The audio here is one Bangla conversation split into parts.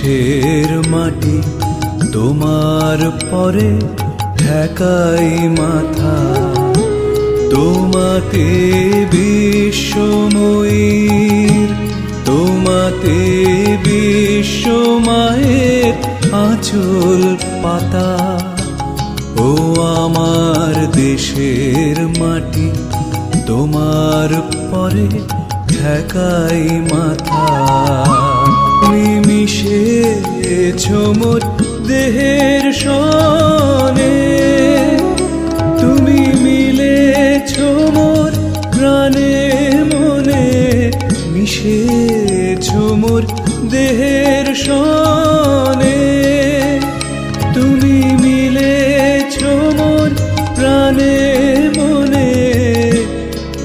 দেশের মাটি তোমার পরে ঠেকাই মাথা। তোমাতে বিশ্বময়ীর, তোমাতে বিশ্বমায়ের আঁচল পাতা। ও আমার দেশের মাটি তোমার পরে ঠেকাই মাথা। তুমি মিশেছ মোর দেহের সনে, তুমি মিলেছ মোর প্রাণে মনে, মিশেছ মোর দেহের সনে। তুমি মিলেছ মোর প্রাণে মনে,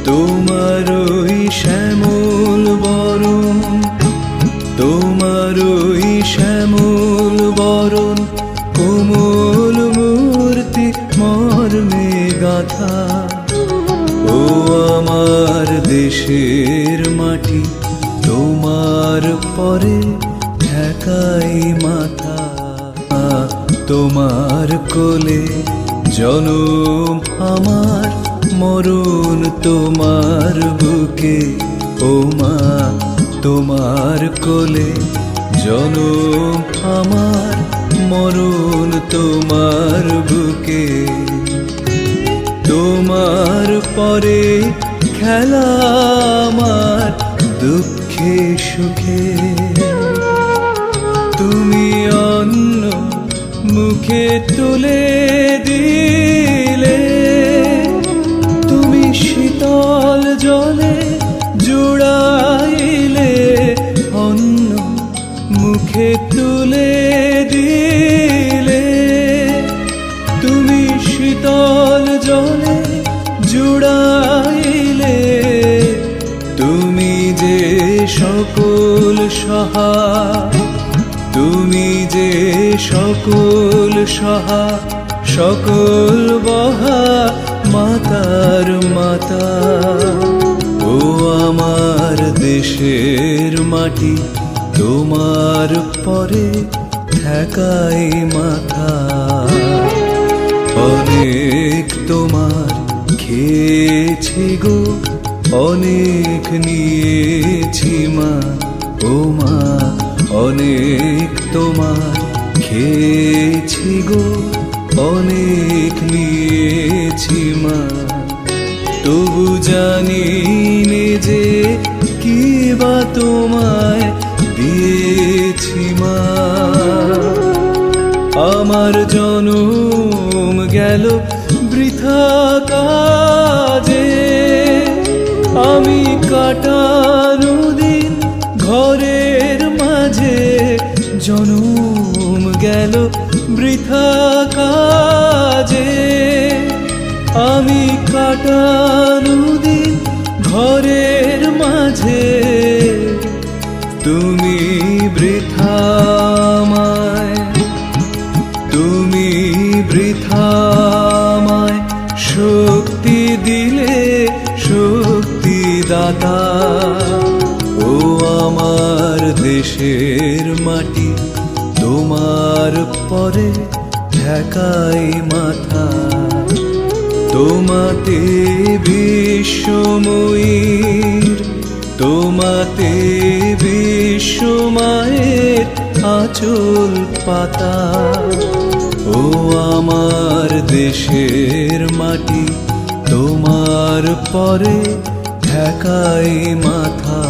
তোমার ওই শ্যামল বরণ, তোমার ওই শ্যামল বরণ কোমল মূর্তি মর্মে গাথা। ও আমার দেশের মাটি তোমার পরে ঠেকাই মাথা। তোমার কোলে জনম আমার, মরণ তোমার বুকে। ও মা তোমার কোলে জনম আমার, মরণ তোমার বুকে। তোমার পরে খেলা আমার দুঃখে সুখে। তুমি অন্ন মুখে তুলে দিলে, তুমি শীতল জলে জুড়াইলে। অন্ন মুখে তুলে দিলে, তুমি শীতল জলে জুড়াইলে। তুমি যে সকল সহা, তুমি যে সকল সহা, সকল বহা মাতার মাতা। ও আমার দেশের মাটি তোমার পরে ঠেকাই মাথা। অনেক তোমার খেয়েছি গো, অনেক নিয়েছি মা। ও মা অনেক তোমার খেয়েছি গো, অনেক নিয়েছি মা। তবু জানি নে যে কি বা তোমায় দিয়েছি মা। আমার জনম গেল বৃথা কাজে, আমি কাটানো দিন ঘরের মাঝে। জনম গেল বৃথা কাজে, আমি কাটানো দিন ঘরের মাঝে। তুমি বৃথামায়, তুমি বৃথামায় শক্তি দিলে শক্তিদাতা। ও আমার দেশের মাটি তোমার পরে ঠেকাই মাথা। তোমাতে বিশ্বময়ীর, তোমাতে বিশ্বমায়ের আঁচল পাতা। ও আমার দেশের মাটি তোমার পরে ঠেকাই মাথা।